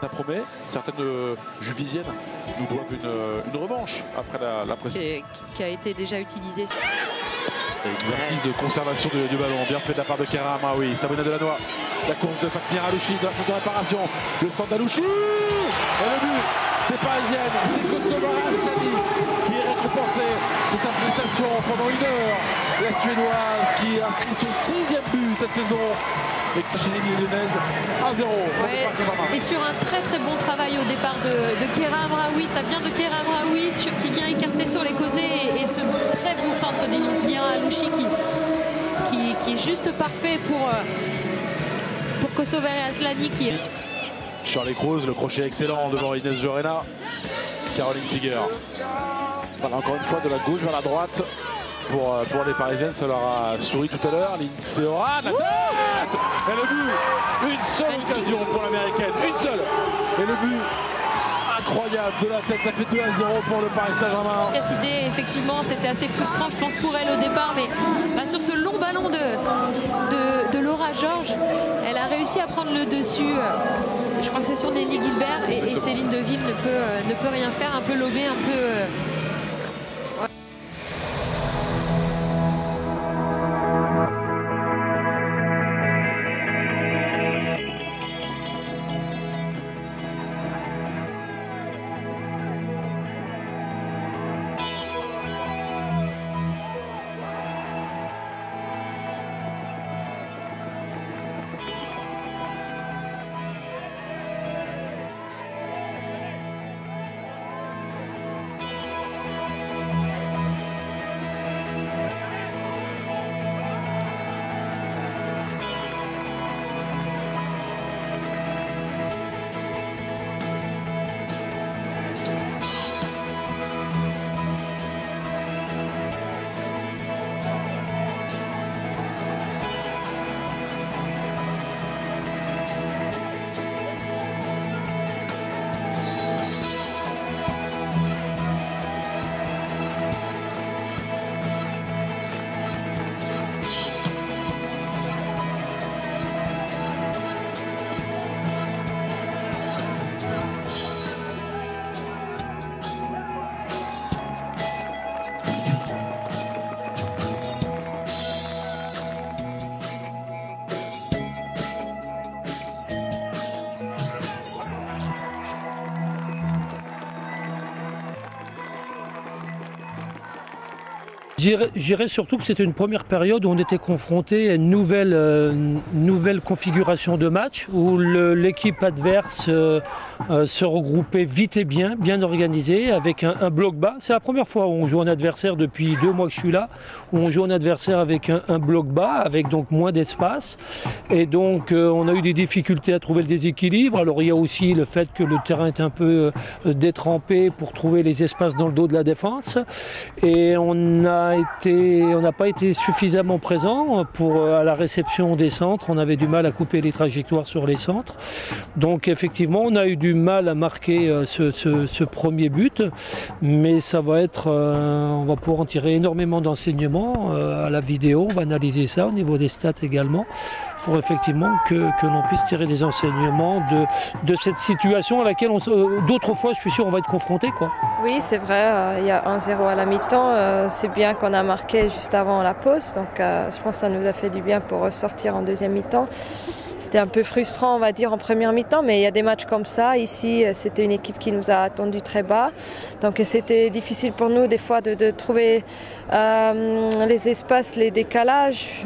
Ça promet, certaines Juvisiennes nous doivent une revanche après la prestation. Qui a été déjà utilisé. Exercice de conservation du ballon, bien fait de la part de Keram Amraoui. Sabrina Delannoy, la course de Fatmir Alouchi dans la phase de réparation. Le centre d'Alouchi et le but des Parisiennes. C'est Kosovare Asllani qui est récompensé de sa prestation pendant 1 heure. La Suédoise qui a inscrit son 6e but cette saison. Et chez les Lyonnaises, 1-0. Ouais, et sur un très très bon travail au départ de Keram Amraoui. Ça vient de Keram Amraoui qui vient écarter sur les côtés et ce très bon centre d'Fatmir Alouchi qui est juste parfait pour Kosovare Asllani qui est... Shirley Cruz, le crochet excellent devant Inès Jorena. Caroline Seeger. Voilà, encore une fois de la gauche vers la droite. Pour les Parisiennes, ça leur a souri tout à l'heure. Lindsay Horan, la tête et le but. Une seule occasion pour l'américaine, une seule. Et le but incroyable de la tête, ça fait 2-0 pour le Paris Saint-Germain. Effectivement, c'était assez frustrant, je pense, pour elle au départ, mais là, sur ce long ballon de Laura Georges, elle a réussi à prendre le dessus. Je crois que c'est sur Nelly Gilbert et Céline Deville ne peut rien faire, un peu lobée, un peu... Je dirais surtout que c'était une première période où on était confronté à une nouvelle configuration de match, où l'équipe adverse se regroupait vite et bien organisée, avec un bloc bas. C'est la première fois où on joue un adversaire depuis 2 mois que je suis là, où on joue un adversaire avec un bloc bas, avec donc moins d'espace. Et donc on a eu des difficultés à trouver le déséquilibre. Alors il y a aussi le fait que le terrain est un peu détrempé pour trouver les espaces dans le dos de la défense. Et on n'a pas été suffisamment présent à la réception des centres. On avait du mal à couper les trajectoires sur les centres. Donc effectivement, on a eu du mal à marquer ce premier but. Mais ça va être, on va pouvoir en tirer énormément d'enseignements à la vidéo. On va analyser ça au niveau des stats également, pour effectivement que l'on puisse tirer des enseignements de cette situation à laquelle d'autres fois, je suis sûr, on va être confronté, quoi. Oui, c'est vrai, il y a 1-0 à la mi-temps. C'est bien qu'on a marqué juste avant la pause, donc je pense que ça nous a fait du bien pour ressortir en deuxième mi-temps. C'était un peu frustrant, on va dire, en première mi-temps, mais il y a des matchs comme ça. Ici, c'était une équipe qui nous a attendu très bas. Donc c'était difficile pour nous, des fois, de trouver les espaces, les décalages.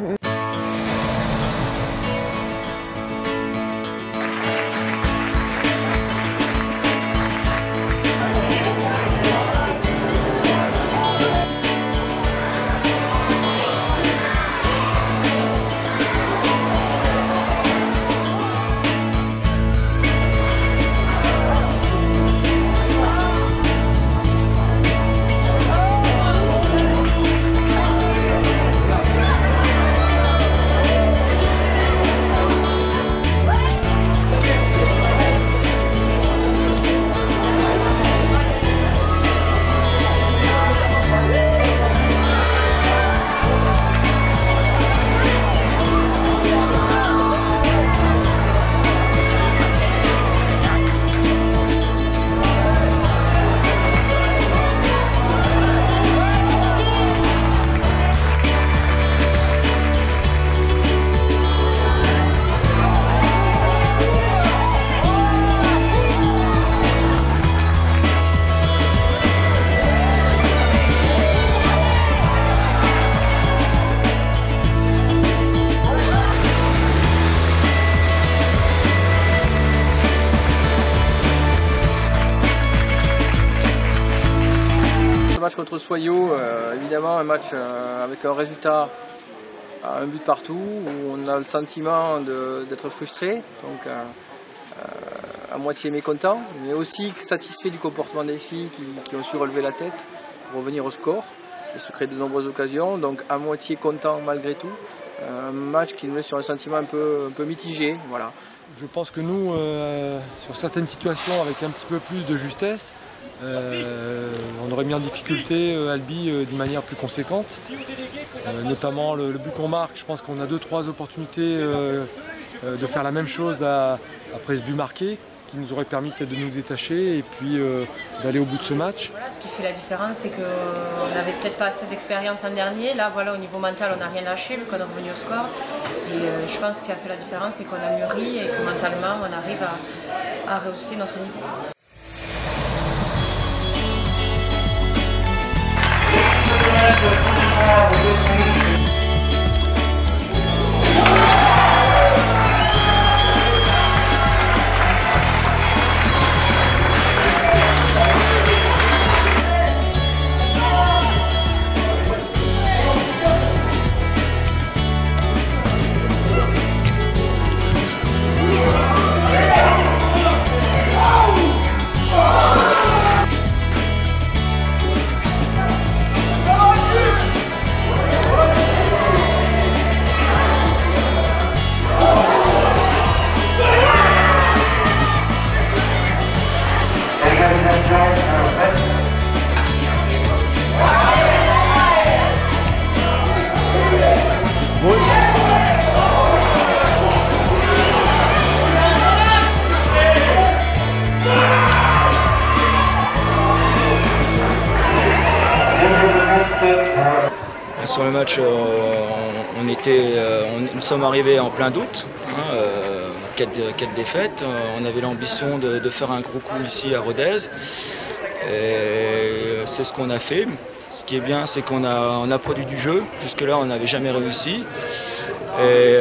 match contre Soyaux, évidemment un match avec un résultat à un but partout, où on a le sentiment d'être frustré, donc à moitié mécontent, mais aussi satisfait du comportement des filles qui ont su relever la tête pour revenir au score et se créer de nombreuses occasions, donc à moitié content malgré tout. Un match qui nous met sur un sentiment un peu mitigé. Voilà. Je pense que nous, sur certaines situations, avec un petit peu plus de justesse, on aurait mis en difficulté Albi d'une manière plus conséquente. Notamment le but qu'on marque, je pense qu'on a 2-3 opportunités de faire la même chose après ce but marqué, qui nous aurait permis peut-être de nous détacher et puis d'aller au bout de ce match. Voilà, ce qui fait la différence, c'est qu'on n'avait peut-être pas assez d'expérience l'an dernier. Là, voilà, au niveau mental, on n'a rien lâché vu qu'on est revenu au score. Et je pense que ce qui a fait la différence, c'est qu'on a mûri et que mentalement, on arrive à rehausser notre niveau. Sur le match, nous sommes arrivés en plein doute, 4 défaites. On avait l'ambition de faire un gros coup ici à Rodez. C'est ce qu'on a fait. Ce qui est bien, c'est qu'on a produit du jeu. Jusque-là, on n'avait jamais réussi. Et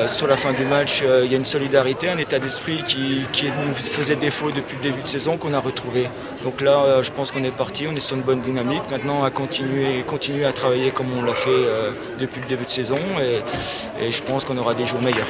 sur la fin du match, il y a une solidarité, un état d'esprit qui nous faisait défaut depuis le début de saison qu'on a retrouvé. Donc là, je pense qu'on est parti, on est sur une bonne dynamique. Maintenant, à continuer à travailler comme on l'a fait depuis le début de saison et je pense qu'on aura des jours meilleurs.